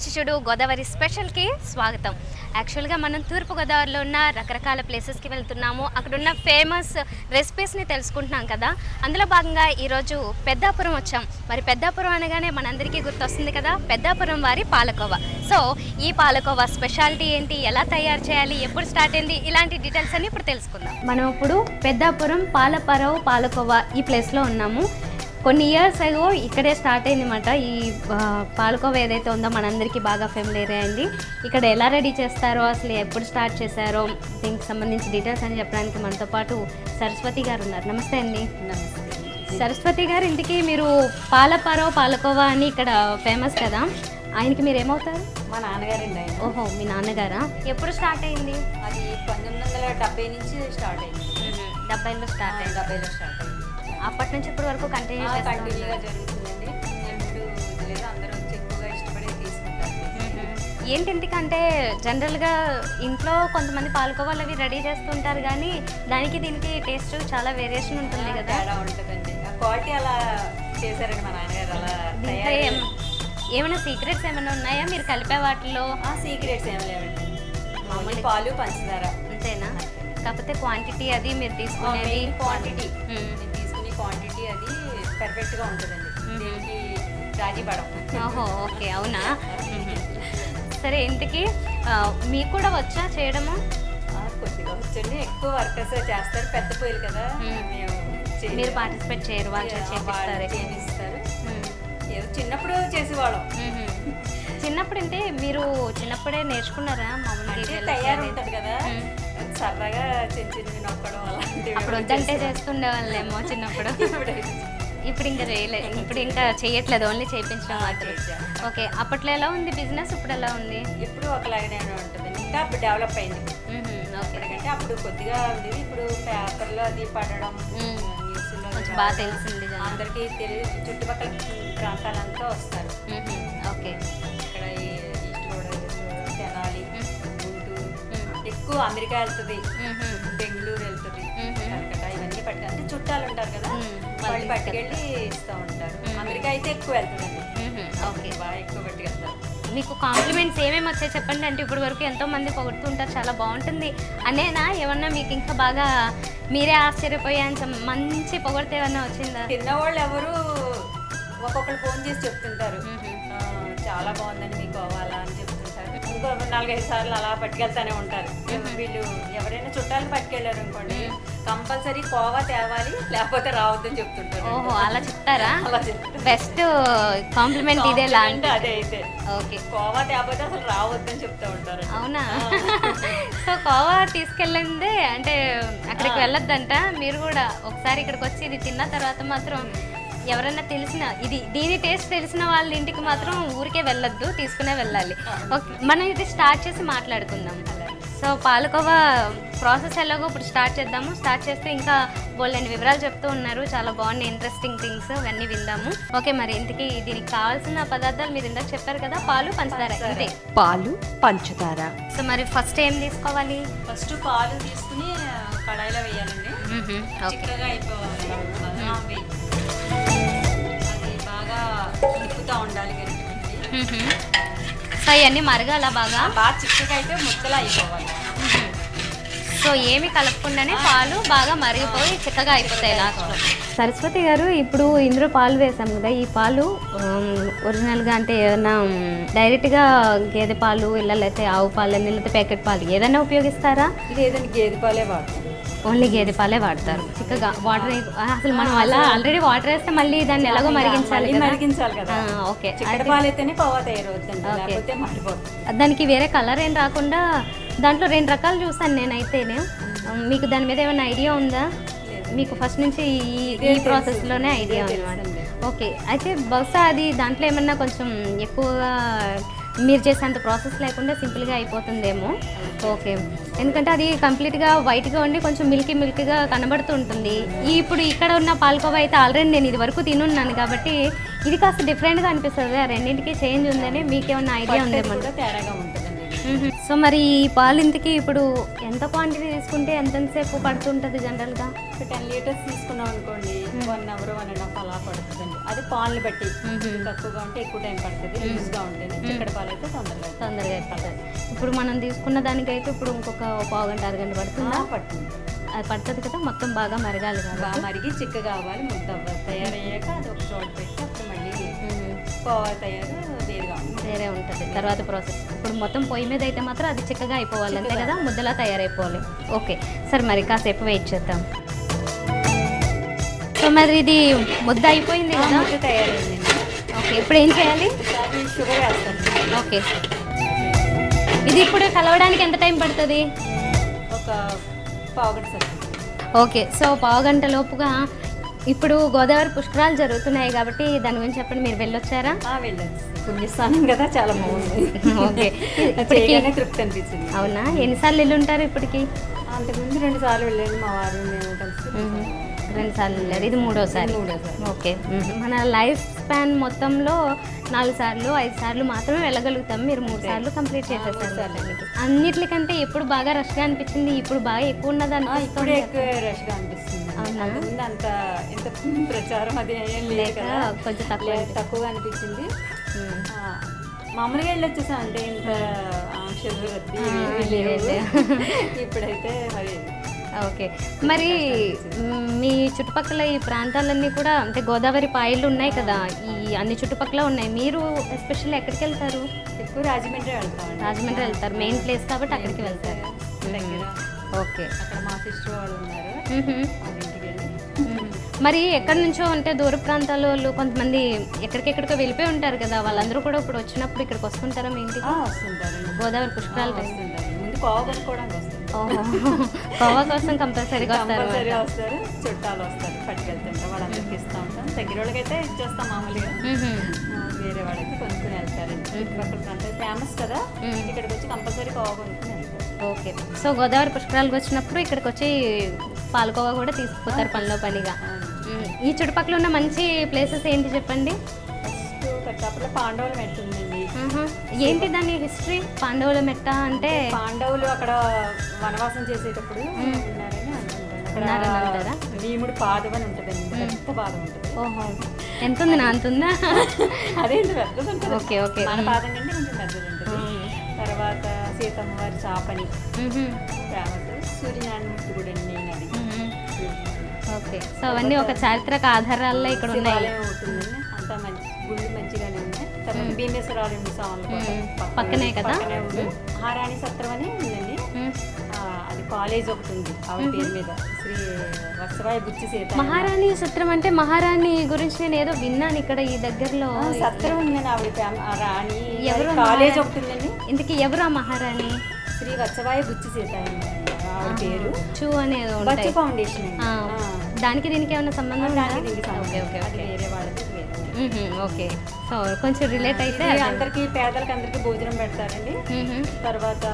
వచ్చి చూడు గోదావరి స్పెషల్కి స్వాగతం. యాక్చువల్గా మనం తూర్పుగోదావరిలో ఉన్న రకరకాల ప్లేసెస్కి వెళ్తున్నాము. అక్కడ ఉన్న ఫేమస్ రెసిపీస్ని తెలుసుకుంటున్నాం కదా. అందులో భాగంగా ఈరోజు పెద్దాపురం వచ్చాం. మరి పెద్దాపురం అనగానే మనందరికీ గుర్తొస్తుంది కదా పెద్దాపురం వారి పాలకోవా. సో ఈ పాలకోవా స్పెషాలిటీ ఏంటి, ఎలా తయారు చేయాలి, ఎప్పుడు స్టార్ట్ అయింది, ఇలాంటి డీటెయిల్స్ అన్ని ఇప్పుడు తెలుసుకుందాం. మనం ఇప్పుడు పెద్దాపురం పాలపరవ్ పాలకోవా ఈ ప్లేస్లో ఉన్నాము. కొన్ని ఇయర్స్ అగో ఇక్కడే స్టార్ట్ అయిందన్నమాట. ఈ పాలకోవా ఏదైతే ఉందో మనందరికీ బాగా ఫెమిలియర్ అయింది. ఇక్కడ ఎలా రెడీ చేస్తారో, అసలు ఎప్పుడు స్టార్ట్ చేశారో, దీనికి సంబంధించి డీటెయిల్స్ అని చెప్పడానికి మనతో పాటు సరస్వతి గారు ఉన్నారు. నమస్తే అండి. నమస్తే. సరస్వతి గారు, ఇంటికి మీరు పాలపరవ్ పాలకోవా అని ఇక్కడ ఫేమస్ కదా, ఆయనకి మీరు ఏమవుతారు? మా నాన్నగారండి ఆయన. ఓహో, మీ నాన్నగారా? ఎప్పుడు స్టార్ట్ అయింది? అది 1970 నుంచి స్టార్ట్ అయింది. 70లో స్టార్ట్ అయింది. 70లో స్టార్ట్ అయింది. అప్పటి నుంచి ఇప్పటి వరకు కంటిన్యూగా జరుగుతుందండి. ఎప్పుడు ఇది లేదు, అందరూ వచ్చి ఎక్కువగా ఇష్టపడి తీసుకుంటారు. ఏంటి ఎందుకంటే జనరల్గా ఇంట్లో కొంతమంది పాలకోవాలు అవి రెడీ చేస్తుంటారు, కానీ దానికి దీనికి టేస్ట్ చాలా వేరియేషన్ ఉంటుంది కదా. తేడా ఉంటుందండి. ఆ క్వాలిటీ అలా చేశారండి మా నాన్నగారు. అలా ఏమైనా సీక్రెట్స్ ఏమైనా ఉన్నాయా మీరు కలిపే వాటిలో? సీక్రెట్స్ ఏమి లేవండి. మామూలు పాలు, పంచదార అంతేనా? కాకపోతే క్వాంటిటీ అది మీరు తీసుకునేది క్వాంటిటీ తీసుకునే క్వాంటిటీ అది పర్ఫెక్ట్గా ఉంటుందండి. దీనికి రాజీ పడం. ఓహో, ఓకే, అవునా? సరే, ఇంతకీ మీకు కూడా వచ్చా చేయడము? కొద్దిగా వచ్చండి. ఎక్కువ వర్కర్స్ చేస్తారు, పెద్ద పొయ్యిలు కదా. మీరు పార్టిసిపేట్ చేయరు, వాళ్ళు చేపిస్తారు. ఏదో చిన్నప్పుడు చేసేవాళ్ళం. చిన్నప్పుడు అంటే మీరు చిన్నప్పుడే నేర్చుకున్నారా? మామూలుగా తయారు ఉంటుంది కదా, సరదాగా చిన్న చిన్నవి నొక్కడం అలాంటివి. అప్పుడు వద్దంటే చేస్తుండే వాళ్ళేమో చిన్నప్పుడు. ఇప్పుడు ఇంకా చేయలేదు, ఇప్పుడు ఇంకా చేయట్లేదు, ఓన్లీ చేయించడం మాత్రం. ఓకే, అప్పట్లో ఎలా ఉంది బిజినెస్, ఇప్పుడు ఎలా ఉంది? ఇప్పుడు ఒకలాగానే ఉంటుంది, ఇంకా డెవలప్ అయింది. ఎందుకంటే అప్పుడు కొద్దిగా ఉండేది, ఇప్పుడు పేపర్లో అది పడడం, న్యూస్లో బాగా తెలిసింది అందరికీ తెలియదు. చుట్టుపక్కల ప్రాంతాలంతా వస్తారు. ఓకే, ఇక్కడ ఈస్ట్ గోదావరి, తెనాలి, గుంటూరు, ఎక్కువ అమెరికా వెళ్తుంది, బెంగళూరు వెళ్తుంది, కలకత్తా ఇవన్నీ పట్టుకు అంటే చుట్టాలు ఉంటారు కదా, వాళ్ళు పట్టుకెళ్ళి ఇస్తూ ఉంటారు. అమెరికా అయితే ఎక్కువ వెళ్తుందండి. ఓకే, బాగా ఎక్కువ పట్టుకెళ్తారు. మీకు కాంప్లిమెంట్స్ ఏమేమి వచ్చాయి చెప్పండి. అంటే ఇప్పుడు వరకు ఎంతో మంది పొగుడుతుంటారు, చాలా బాగుంటుంది అనేనా? ఏమన్నా మీకు ఇంకా బాగా మీరే ఆశ్చర్యపోయాను మంచి పొగడితే ఏమన్నా వచ్చిందా? తిన్నవాళ్ళు ఎవరు ఒక్కొక్కరు ఫోన్ చేసి చెప్తుంటారు, చాలా బాగుందండి మీకు అవ్వాలా అని చెప్తుంటారు. ఇంకో 4-5 సార్లు అలా పట్టుకెళ్తానే ఉంటారు. వీళ్ళు ఎవరైనా చుట్టాలు పట్టుకెళ్ళారు అనుకోండి, కంపల్సరీ కోవా తేవాలి, లేకపోతే రావద్దని చెప్తుంటారు. ఓహో, అలా చెప్తారా? అలా చెప్తారు. బెస్ట్ కాంప్లిమెంట్ ఇదే లాంటి. అదే అయితే ఓకే, కోవా తేకపోతే అసలు రావద్దని చెప్తూ ఉంటారు. అవునా? సో కోవా తీసుకెళ్ళిందే అంటే అక్కడికి వెళ్ళొద్దంట. మీరు కూడా ఒకసారి ఇక్కడికి వచ్చి ఇది తిన్న తర్వాత మాత్రం ఎవరన్నా తెలిసిన దీని టేస్ట్ తెలిసిన వాళ్ళ ఇంటికి మాత్రం ఊరికే వెళ్ళొద్దు, తీసుకునే వెళ్ళాలి. ఓకే, మనం ఇది స్టార్ట్ చేసి మాట్లాడుకుందాం. సో పాలకోవా ప్రాసెస్ ఎలాగో ఇప్పుడు స్టార్ట్ చేద్దాము. స్టార్ట్ చేస్తే ఇంకా బోల్డెన్ని వివరాలు చెప్తూ ఉన్నారు, చాలా బాగున్నాయి, ఇంట్రెస్టింగ్ థింగ్స్ అవన్నీ విందాము. ఓకే, మరి ఇంతకీ దీనికి కావాల్సిన పదార్థాలు మీరు ఇందాక చెప్పారు కదా, పాలు, పంచదార, అంతే? పాలు, పంచదార. సో మరి ఫస్ట్ ఏం తీసుకోవాలి? ఫస్ట్ పాలు తీసుకుని కడాయిలో వేయాలండి. చిక్కగా అయిపోవాలి, అది బాగా తిప్పుతూ ఉండాలి గరిటె పెట్టి. సో ఇవన్నీ మరగాల బాగా చిక్కగా అయితే ముద్దలా అయిపోవాలి. సో ఏమి కలపకుండానే పాలు బాగా మరిగిపోయి చిక్కగా అయిపోతాయి లాస్ట్లో. సరస్వతి గారు, ఇప్పుడు ఇందులో పాలు వేసాం కదా, ఈ పాలు ఒరిజినల్గా అంటే ఏదైనా డైరెక్ట్గా గేదె పాలు లేకపోతే ఆవు పాలు లేకపోతే ప్యాకెట్ పాలు ఏదైనా ఉపయోగిస్తారా? లేదండి, గేదె పాలే వాడతాం. ఓన్లీ గేదె పాలే వాడతారు. చిక్కగా వాటర్ అసలు మనం అలా ఆల్రెడీ వాటర్ వేస్తే మళ్ళీ దాన్ని ఎలాగో మరిగించాలి కదా. ఓకే, పాలు అయితేనే పవా తయారవుతుంది, లేకపోతే మారిపోతుంది. దానికి వేరే కలర్ ఏం రాకుండా దాంట్లో 2 రకాలు చూసాను నేనైతేనే. మీకు దాని మీద ఏమైనా ఐడియా ఉందా? మీకు ఫస్ట్ నుంచి ఈ ప్రాసెస్లోనే ఐడియా ఉందన్నమాట. ఓకే, అయితే బహుశా అది దాంట్లో ఏమన్నా కొంచెం ఎక్కువగా మీరు చేసేంత ప్రాసెస్ లేకుండా సింపుల్గా అయిపోతుందేమో. ఓకే, ఎందుకంటే అది కంప్లీట్గా వైట్గా ఉండి కొంచెం మిల్కీగా కనబడుతుంటుంది. ఇప్పుడు ఇక్కడ ఉన్న పాలకోవా అయితే ఆల్రెడీ నేను ఇది వరకు తినున్నాను కాబట్టి ఇది కాస్త డిఫరెంట్గా అనిపిస్తుంది. ఆ రెండింటికి చేంజ్ ఉందని మీకేమన్నా ఐడియా ఉందేమో? తేడాగా ఉంటుంది. సో మరి ఈ పాలు ఇంతకి ఇప్పుడు ఎంత క్వాంటిటీ తీసుకుంటే ఎంతసేపు పడుతుంటుంది జనరల్గా? 10 లీటర్స్ తీసుకున్నాం అనుకోండి, 1 అవర్ 1.5 అలా పడుతుందండి. అది పాలను బట్టి తక్కువగా ఉంటే ఎక్కువ టైం పడుతుంది, లూజ్గా ఉంటుంది. చిక్కటి పాలు అయితే తొందరగా అయిపోతుంది. ఇప్పుడు మనం తీసుకున్న దానికైతే ఇప్పుడు ఇంకొక పావు గంట అరగంట పడుతుందా? పడుతుంది. అది పడుతుంది కదా, మొత్తం బాగా మరగాలి కదా. బాగా మరిగి చిక్కగా అవ్వాలి. ముద్ద తయారయ్యాక అది ఒక చోట పెట్టి అప్పుడు మళ్ళీ కోవా తయారు వేరే ఉంటుంది తర్వాత ప్రాసెస్. ఇప్పుడు మొత్తం పొయ్యి మీద అయితే మాత్రం అది చిక్కగా అయిపోవాలి అంతే కదా, ముద్దలా తయారైపోవాలి. ఓకే సరే, మరి కాసేపు వెయిట్ చేద్దాం. సో మరి ఇది ముద్ద అయిపోయింది కదా, తయారైంది. ఓకే ఇప్పుడు ఏం చేయాలి? షుగర్ వేస్తాను. ఓకే, ఇది ఇప్పుడు కలవడానికి ఎంత టైం పడుతుంది? ఒక పావుగంట సరిపోతుంది. ఓకే, సో పావుగంట లోపుగా ఇప్పుడు గోదావరి పుష్కరాలు జరుగుతున్నాయి కాబట్టి దాని గురించి చెప్పండి. మీరు వెళ్ళొచ్చారా? వెళ్ళొచ్చు, పుణ్యస్థానం కదా, చాలా బాగుంది. ఓకే, చేయగానే తృప్తి అనిపించింది. అవునా, ఎన్నిసార్లు వెళ్ళుంటారు ఇప్పటికి? అంతకుముందు 2 సార్లు వెళ్ళండి, మా వారు మేము కలిసి 2 సార్లు వెళ్ళారు, ఇది మూడోసారి. ఓకే, మన లైఫ్ స్పాన్ మొత్తంలో 4 సార్లు 5 సార్లు మాత్రమే వెళ్ళగలుగుతాం. మీరు 3 సార్లు కంప్లీట్ చేసేసారు. అన్నిటికంటే ఎప్పుడు బాగా రష్గా అనిపించింది? ఇప్పుడు బాగా ఎక్కువ ఉన్నది ఇప్పుడు ఎక్కువ రష్గా అనిపిస్తుంది. అవునా, ముందు అంత ఎంత ప్రచారం అది ఏం లేదు కదా, కొంచెం తక్కువగా అనిపించింది. మామూలుగా వెళ్ళొచ్చేసాం అంటే ఇంత ఆంక్షలు ఇప్పుడైతే మరి. ఓకే, మరి మీ చుట్టుపక్కల ఈ ప్రాంతాలన్నీ కూడా అంటే గోదావరి పాయలు ఉన్నాయి కదా, ఈ అన్ని చుట్టుపక్కల ఉన్నాయి. మీరు ఎస్పెషల్లీ ఎక్కడికి వెళ్తారు? ఎక్కువ రాజమండ్రి వెళ్తాం. రాజమండ్రి వెళ్తారు, మెయిన్ ప్లేస్ కాబట్టి అక్కడికి వెళ్తారు. దగ్గర. ఓకే, అక్కడ మా సిస్టర్ వాళ్ళు ఉన్నారు, ఇంటికి వెళ్ళి. మరి ఎక్కడి నుంచో అంటే దూర ప్రాంతాల వాళ్ళు కొంతమంది ఎక్కడికెక్కడికో వెళ్ళిపోయి ఉంటారు కదా, వాళ్ళందరూ కూడా ఇప్పుడు వచ్చినప్పుడు ఇక్కడికి వస్తుంటారా మీ ఇంటికి? వస్తుంటారు, గోదావరి పుష్కరాలు వస్తుంటారు. ముందు కోవా కొనుక్కోవడానికి వస్తుంది. కోవా కోసం కంపల్సరీగా వస్తారు, చుట్టాలు వస్తారు, పట్టుకెళ్తుంటాం, వాళ్ళందరికీ ఇస్తూ ఉంటాం. దగ్గర వాళ్ళకైతే ఇచ్చేస్తాం మామూలుగా, వేరే వాళ్ళకి కొనుక్కుని వెళ్తారండి. చుట్టుపక్కల ప్రాంతాలు ఫేమస్ కదా, ఇక్కడికి వచ్చి కంపల్సరీ కోవా కొనుక్కుని వెళ్తారు. ఓకే, సో గోదావరి పుష్కరాలకు వచ్చినప్పుడు ఇక్కడికి వచ్చి పాలకోవా కూడా తీసుకుపోతారు పనిలో పనిగా. ఈ చుట్టుపక్కల ఉన్న మంచి ప్లేసెస్ ఏంటి చెప్పండి? అప్పుడు పాండవుల మెట్ట ఉందండి. ఏంటి దాని హిస్టరీ? పాండవుల మెట్ట అంటే పాండవులు అక్కడ వనవాసం చేసేటప్పుడు ఉన్నారని భీముడు పాదం అని ఉంటుందండి, పెద్ద పాదం ఉంటుంది. ఓహో, ఎంత ఉంది? నా అంత ఉందా? అదేంటి పెద్దది ఉంటుంది. ఓకే ఓకే, మన పాదం కంటే కొంచెం పెద్దది ఉంటుంది. తర్వాత సీతమ్మ వారి చాపని ఫేమస్. సూర్యనారాయణమూర్తి గుడి అండి మెయిన్ అది. ఓకే, సో అవన్నీ ఒక చారిత్రక ఆధారాల్లో ఇక్కడ ఉన్నాయి. ఉంటుందండి, అంతా మంచి గుళ్ళు మంచిగానే ఉన్నాయి. తర్వాత భీమేశ్వరాలు పక్కనే కదా. మహారాణి సత్రం అని ఉందండి, అది కాలేజ్ ఒకటి ఉంది ఆవిడ పేరు మీద, శ్రీ వత్సవాయి బుచ్చి సీత. మహారాణి సత్రం అంటే మహారాణి గురించి నేను ఏదో విన్నాను ఇక్కడ ఈ దగ్గరలో. సత్రం ఉందండి, ఆవిడ రాణి. ఎవరు కాలేజ్ ఒకటి ఉందండి. ఇంతకీ ఎవరు ఆ మహారాణి? శ్రీ వత్సవాయి బుచ్చి సీత ఆవిడ పేరు. చూ అనేది బచ్చు ఫౌండేషన్. దానికి దీనికి ఏమైనా సంబంధం? ఓకే ఓకే, వేరే వాళ్ళకి. ఓకే, సో కొంచెం రిలేట్ అయితే అందరికి పేదలకు అందరికి భోజనం పెడతారండి. తర్వాత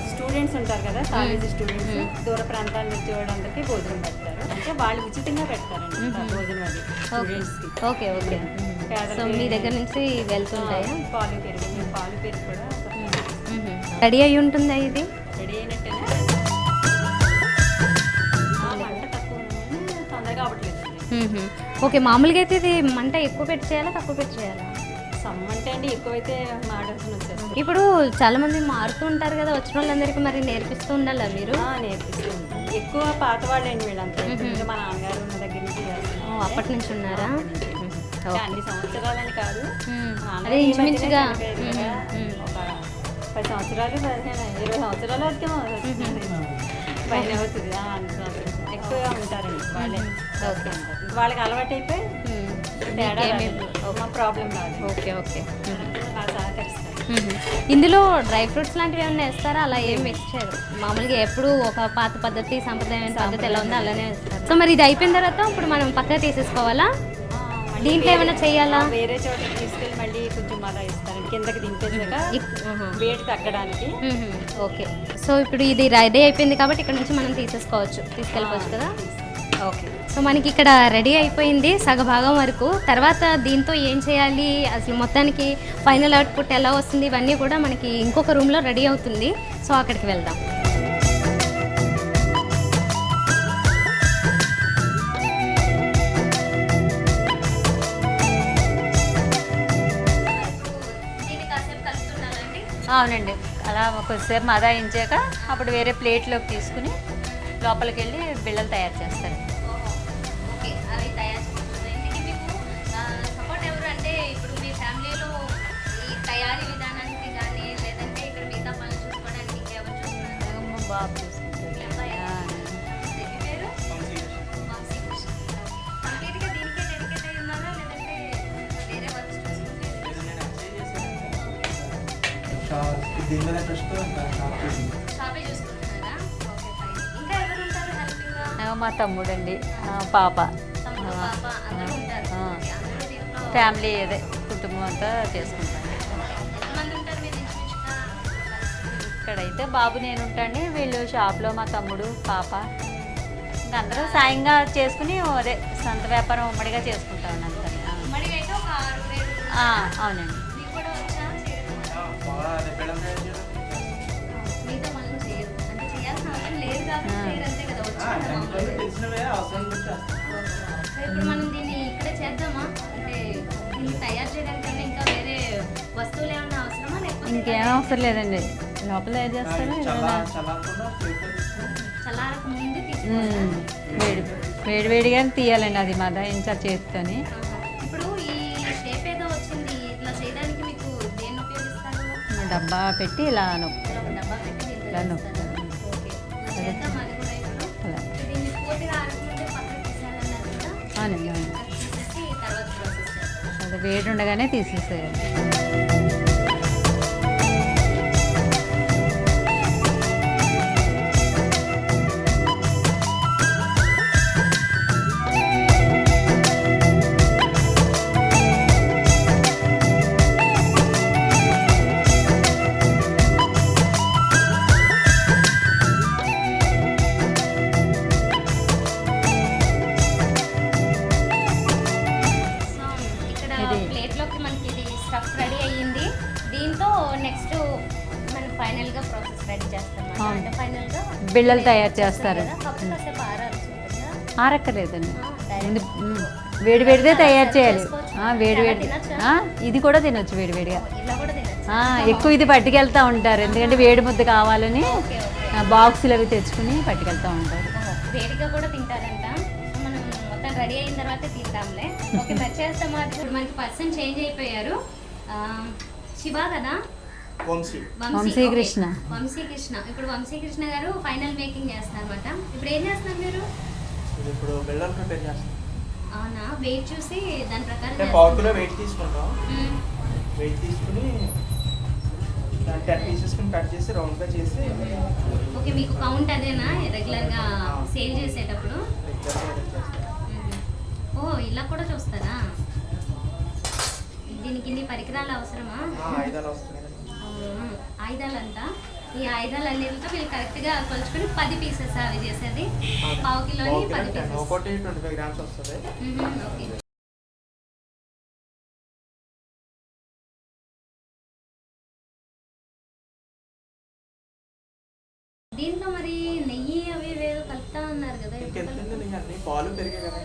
స్టూడెంట్స్ ఉంటారు కదా, కాలేజీ స్టూడెంట్స్, దూర ప్రాంతాల నుంచి వాళ్ళందరికీ భోజనం పెడతారు. అంటే వాళ్ళు ఉచితంగా పెడతారండి భోజనం అది స్టూడెంట్స్ కి. ఓకే ఓకే, సో మీ దగ్గర నుంచి వెళ్తుంటాయా? పాలు పెరుగు కూడా రెడీ అయి ఉంటుందా? ఇది రెడీ అయినట్టేనా? మంట తక్కువ తొందరగా అవ్వట్లేదు. ఓకే, మామూలుగా అయితే ఇది మంట ఎక్కువ పెట్టి చేయాలా తక్కువ పెట్టి చేయాలా? సమ్మంటే అండి ఎక్కువైతే మాట్లాడుకుని వచ్చారు. ఇప్పుడు చాలా మంది మారుతూ ఉంటారు కదా, వచ్చిన వాళ్ళందరికీ మరి నేర్పిస్తూ ఉండాలా మీరు? నేర్పిస్తూ ఉంటారు. ఎక్కువ పాత వాళ్ళండి వీళ్ళంతా. మా నాన్నగారు ఉన్న దగ్గర నుంచి అప్పటి నుంచి ఉన్నారా? అన్ని సంవత్సరాలని కాదు, అదే ఇంచుమించుగా ఒక 10 సంవత్సరాలు 20 సంవత్సరాలు పైన అవుతుంది. ఎక్కువగా ఉంటారండి వాళ్ళే. వాళ్ళకి అలవాటు అయిపోయి ప్రాబ్లం రాదు. ఓకే ఓకే, సహకరిస్తారు. ఇందులో డ్రై ఫ్రూట్స్ లాంటివి ఏమైనా వేస్తారా? అలా ఏం మిక్స్ చేయరు, మామూలుగా ఎప్పుడు ఒక పాత పద్ధతి సంప్రదాయమైన పద్ధతి ఎలా ఉందో అలానే వేస్తారు. సో మరి ఇది అయిపోయిన తర్వాత ఇప్పుడు మనం పక్కన తీసేసుకోవాలా? దీంట్లో ఏమైనా చేయాలా? వేరే చోట తీసుకెళ్ళి మళ్ళీ కొంచెం మళ్ళీ ఇస్తారు కిందకి దింపేసాక వేడి తగ్గడానికి. ఓకే, సో ఇప్పుడు ఇది రెడీ అయిపోయింది కాబట్టి ఇక్కడ నుంచి మనం తీసుకెళ్ళిపోవచ్చు కదా. ఓకే, సో మనకి ఇక్కడ రెడీ అయిపోయింది సగభాగం వరకు. తర్వాత దీంతో ఏం చేయాలి, అసలు మొత్తానికి ఫైనల్ అవుట్పుట్ ఎలా వస్తుంది, ఇవన్నీ కూడా మనకి ఇంకొక రూమ్లో రెడీ అవుతుంది. సో అక్కడికి వెళ్దాం. అవునండి, అలా కొద్దిసేపు మదాయించాక అప్పుడు వేరే ప్లేట్లోకి తీసుకుని లోపలికి వెళ్ళి బిళ్ళలు తయారు చేస్తారు. ఓకే, అవి తయారు చేస్తారు. ఇంటికి మీకు సపోర్ట్ ఎవరు అంటే ఇప్పుడు మీ ఫ్యామిలీలో ఈ తయారీ విధానానికి కానీ లేదంటే ఇక్కడ మిగతా పనులు చూసుకోవడానికి ఇంకెవరు చూస్తున్నారు? మా బాబు చూసుకుంటారు. మీ అబ్బాయి మీ పేరు వంశీ కృష్ణ. కంప్లీట్గా దీనికే డెడికేట్ అయి ఉన్నారా లేదంటే వేరే వర్క్స్ చూసుకుంటే? షాపే చూసుకుంటున్నారా? Okay, fine. ఇంకా ఎవరు ఉంటారు హెల్పింగ్గా? మా తమ్ముడండి, పాప, తమ్ముడు, పాప అందరూ ఉంటారు. ఓకే, అందరూ దీంట్లో ఫ్యామిలీ అదే కుటుంబం అంతా చేసుకుంటాను. ఎంతమంది ఉంటారు మీరు ఇంచుమించుగా? ఇక్కడైతే బాబు నేను ఉంటాండి, వీళ్ళు షాప్లో మా తమ్ముడు, పాప, ఇంకా అందరూ సాయంగా చేసుకుని అదే సొంత వ్యాపారం ఉమ్మడిగా చేసుకుంటామండి అంతా. ఉమ్మడిగా అయితే ఒక 6-7. అవునండి. మీకు కూడా వచ్చా చేయడం? మీతో మనం చేయరు అంటే చేయాల్సిన అవసరం లేదు కాబట్టి చేయరు అంతే కదా, వచ్చి కదా మామూలుగా. సో ఇప్పుడు మనం దీన్ని ఇక్కడే చేద్దామా అంటే దీన్ని తయారు చేయడానికన్నా ఇంకా వేరే వస్తువులు ఏమన్నా అవసరమా లేకపోతే ఇంకేం అవసరం లేదండి, లోపల తయారు చేస్తారు. చల్లారకు ముందు తీసుకోవాలా? వేడివేడిగా తీయాలండి, అది మదాయించారు చేతితోని. ఇప్పుడు ఈ షేప్ ఏదో వచ్చింది, ఇట్లా చేయడానికి మీకు దేన్ని ఉపయోగిస్తారు? డబ్బా పెట్టి ఇలా నొక్కు. ఇలా ఒక డబ్బా పెట్టి ఇలా దీంట్లో నొక్కు. చేస్తారు. ఓకే, చేద్దాం అది కూడా ఇప్పుడు. అలా దీన్ని పూర్తిగా ఆరకముందే పక్కన తీసేయాలన్నారు కదా, అవునండి, అవును. అది తీసేసి తర్వాత ప్రాసెస్ చేస్తాం. అది వేడి ఉండగానే తీసేసేయాలి. సో ఇక్కడ ఇది. ప్లేట్లోకి మనకి ఇది స్టఫ్ రెడీ అయ్యింది. దీంతో నెక్స్ట్ మనం ఫైనల్గా ప్రాసెస్ రెడీ చేస్తాం అవును. అంటే ఫైనల్గా బిళ్ళలు తయారు చేస్తారు. కాకపోతే కాసేపు ఆరాల్సి ఉంటుందా? ఆరక్కర్లేదండి, డైరెక్ట్ వేడి వేడిదే తయారు సర్వ్ చేయాలి. చేసుకోవచ్చు. వేడి ఇలా వేడి తినొచ్చా? ఇది కూడా తినొచ్చు వేడివేడిగా. ఇలా కూడా తినచ్చు. ఎక్కువ ఇది పట్టుకెళ్తూ ఉంటారు, ఎందుకంటే వేడి ముద్ద కావాలని ఓకే, ఓకే. బాక్సులు అవి తెచ్చుకుని పట్టుకెళ్తూ ఉంటారు. వేడిగా కూడా తింటారంట. సో మనం మొత్తం రెడీ అయిన తర్వాతే తింటాంలే. ఓకే, మరి చేస్తాము. అది ఇప్పుడు మనకి పర్సన్ చేంజ్ అయిపోయారు. శివ కదా? వంశీ కృష్ణ. వంశీ కృష్ణ. ఇప్పుడు వంశీ కృష్ణ గారు ఫైనల్ మేకింగ్ చేస్తున్నారు అనమాట. ఇప్పుడు ఏం చేస్తున్నారు మీరు? ఇప్పుడు బెల్లం ప్రిపేర్ చేస్తాం. అవునా, వెయిట్ చూసి దాని ప్రకారం అంటే చేస్తున్నారు. 1/4 కిలో వెయిట్ తీసుకుంటాం. మ్మ్. వెయిట్ తీసుకుని 10 పీసెస్ కట్ చేసి రౌండ్గా చేసి ఓకే, మీకు కౌంట్ అదేనా రెగ్యులర్గా సేల్ చేసేటప్పుడు? ఓ, ఇలా కూడా చూస్తారా? దీనికి ఇన్ని పరికరాలు అవసరమా? ఆయుధాలు వస్తున్నాయి. ఆయుధాలంట. ఈ ఆయుధాలన్నిటితో వీళ్ళు కరెక్ట్గా కొలుచుకొని 10 పీసెస్ అవి చేసేది. 1/2 కిలోని 10 పీసెస్. ఒకటి 25 గ్రామ్స్ వస్తుంది. ఓకే. దీంట్లో మరి నెయ్యి అవి వేరు కలుపుతా ఉన్నారు కదా, ఇంకెంత అన్ని పాలు పెరిగాయి కదా,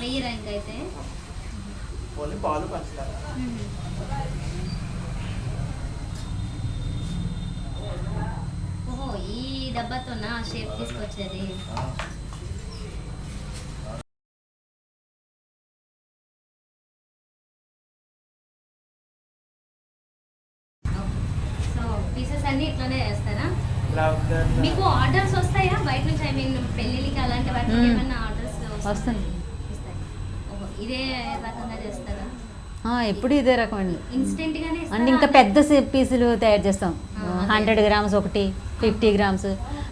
వెయ్యిరా ఇంకైతే? ఓన్లీ పాలు పంచుతారు. ఓహో, ఈ డబ్బాతోనా షేప్ తీసుకొచ్చేది? సో పీసెస్ అన్ని ఇట్లానే చేస్తారా? మీకు ఆర్డర్స్ వస్తాయా బయట నుంచి? ఐ మీన్ పెళ్ళిళ్ళకి అలాంటి వాటికి ఏమైనా ఆర్డర్స్ వస్తుంది. వస్తాయి. ఓహో, ఇదే రకంగా చేస్తారా? ఎప్పుడు ఇదే రకం అండి. ఇన్స్టెంట్ గానే అంటే ఇంకా పెద్ద పీసులు తయారు చేస్తాం. 100 గ్రామ్స్ ఒకటి, 50 గ్రామ్స్.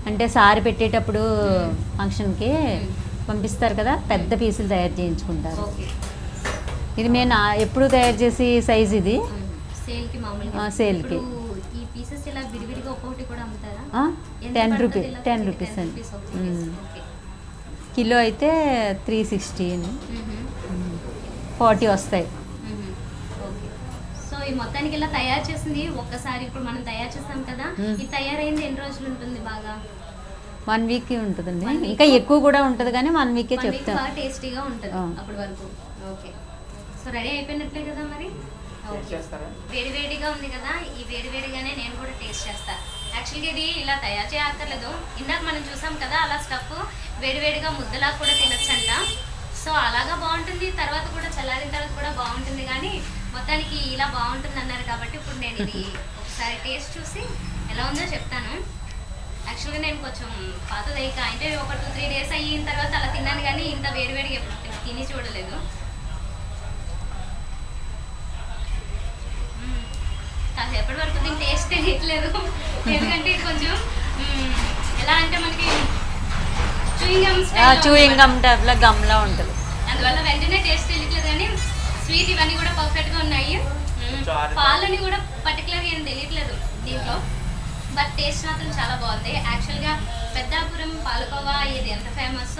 అంటే సారి పెట్టేటప్పుడు ఫంక్షన్కి పంపిస్తారు కదా, పెద్ద పీసులు తయారు చేయించుకుంటారు. ఓకే. ఇది మేము ఎప్పుడు తయారు చేసి సైజ్ ఇది. సేల్కి మామూలుగా సేల్కి. ఇప్పుడు ఈ పీసెస్ ఇలా విడివిడిగా ఒక్కొక్కటి కూడా అమ్ముతారా? 10 రూపీస్, 10 రూపీస్ అండి. కిలో అయితే 360 అండి. 40 వస్తాయి. సో ఈ మొత్తానికి ఇలా తయారు చేసింది ఒక్కసారి ఇప్పుడు మనం తయారు చేస్తాం కదా, ఇది తయారైంది ఎన్ని రోజులు ఉంటుంది? బాగా 1 వీక్ ఉంటుందండి. ఇంకా ఎక్కువ కూడా ఉంటుంది కానీ 1 వీకే 1 వీక్ చెప్తాం. బాగా టేస్టీగా ఉంటుంది అప్పటి వరకు. ఓకే, సో రెడీ అయిపోయినట్లే కదా మరి? టేస్ట్ చేస్తారా? వేడివేడిగా ఉంది కదా, ఈ వేడివేడిగానే నేను కూడా టేస్ట్ చేస్తాను. యాక్చువల్గా ఇది ఇలా తయారు చేయక్కర్లేదు, ఇందాక మనం చూసాం కదా అలా స్టఫ్ వేడివేడిగా ముద్దలా కూడా తినొచ్చంట. సో అలాగా బాగుంటుంది, తర్వాత కూడా చల్లారిన తర్వాత కూడా బాగుంటుంది. కానీ మొత్తానికి ఇలా బాగుంటుంది అన్నారు కాబట్టి ఇప్పుడు నేను ఇది ఒకసారి టేస్ట్ చూసి ఎలా ఉందో చెప్తాను. యాక్చువల్గా నేను కొంచెం పాతదైక అంటే ఒక 2-3 డేస్ అయిన తర్వాత అలా తిన్నాను, కానీ ఇంత వేడివేడిగా ఎప్పుడు తిని చూడలేదు. కాసేపటి వరకు దీని టేస్ట్ తెలియట్లేదు, ఎందుకంటే ఇది కొంచెం ఎలా అంటే మనకి చూయింగ్ గమ్ టైప్లో గమ్లా ఉంటుంది. అందువల్ల వెంటనే టేస్ట్ తెలియట్లేదు, కానీ స్వీట్ ఇవన్నీ కూడా పర్ఫెక్ట్గా ఉన్నాయి. పాలని కూడా పర్టికులర్గా ఏం తెలియట్లేదు దీంట్లో, బట్ టేస్ట్ మాత్రం చాలా బాగుంది. యాక్చువల్గా పెద్దాపురం పాలకోవా ఇది ఎంత ఫేమస్,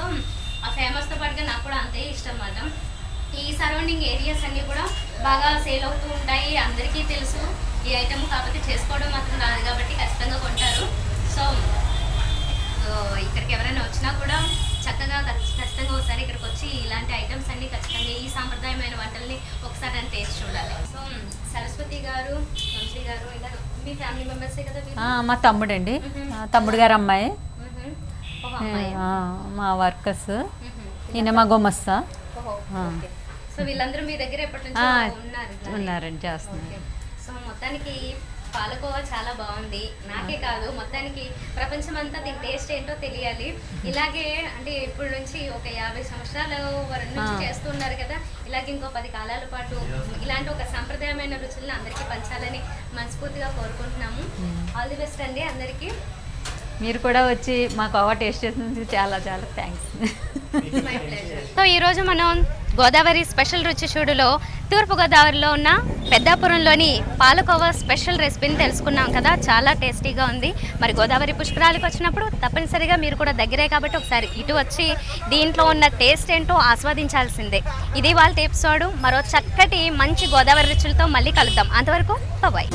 ఆ ఫేమస్తో పాటుగా నాకు కూడా అంతే ఇష్టం అన్నమాట. ఈ సరౌండింగ్ ఏరియాస్ అన్నీ కూడా బాగా సేల్ అవుతూ ఉంటాయి, అందరికీ తెలుసు ఈ ఐటమ్. కాకపోతే చేసుకోవడం మాత్రం రాదు కాబట్టి ఖచ్చితంగా కొంటారు. సో ఇక్కడికి ఎవరైనా వచ్చినా కూడా చక్కగా ఖచ్చితంగా ఒకసారి ఇక్కడికి వచ్చి ఇలాంటి ఐటమ్స్ అన్నీ ఖచ్చితంగా ఈ సాంప్రదాయమైన వంటల్ని ఒకసారి అని టేస్ట్ చూడాలి. సో సరస్వతి గారు, వంశీ గారు, ఇలా మీ ఫ్యామిలీ మెంబర్సే కదా వీళ్ళు? మా తమ్ముడండి, తమ్ముడు గారు అమ్మాయి, ఓహో అమ్మాయి. మా వర్కర్స్, ఈయన మా గుమస్తా. ఓహో ఓకే. సో వీళ్ళందరూ మీ దగ్గర ఎప్పటి నుంచో ఉన్నారు? ఉన్నారండి, చేస్తున్నారు. సో మొత్తానికి పాలకోవా చాలా బాగుంది. నాకే కాదు, మొత్తానికి ప్రపంచం అంతా దీని టేస్ట్ ఏంటో తెలియాలి. ఇలాగే అంటే ఇప్పుడు నుంచి ఒక 50 సంవత్సరాల వరకు నుంచి చేస్తున్నారు కదా, ఇలాగే ఇంకో 10 కాలాల పాటు ఇలాంటి ఒక సాంప్రదాయమైన రుచులను అందరికీ పంచాలని మనస్ఫూర్తిగా కోరుకుంటున్నాము. ఆల్ ది బెస్ట్ అండి అందరికీ. మీరు కూడా వచ్చి మా కోవా టేస్ట్ చేసినందుకు చాలా చాలా థ్యాంక్స్. సో ఈరోజు మనం గోదావరి స్పెషల్ రుచి చూడులో తూర్పుగోదావరిలో ఉన్న పెద్దాపురంలోని పాలకోవా స్పెషల్ రెసిపీని తెలుసుకున్నాం కదా, చాలా టేస్టీగా ఉంది. మరి గోదావరి పుష్కరాలకు వచ్చినప్పుడు తప్పనిసరిగా మీరు కూడా దగ్గరే కాబట్టి ఒకసారి ఇటు వచ్చి దీంట్లో ఉన్న టేస్ట్ ఏంటో ఆస్వాదించాల్సిందే. ఇది వాళ్ళ ఎపిసోడ్. మరో చక్కటి మంచి గోదావరి రుచులతో మళ్ళీ కలుద్దాం. అంతవరకు బాయ్.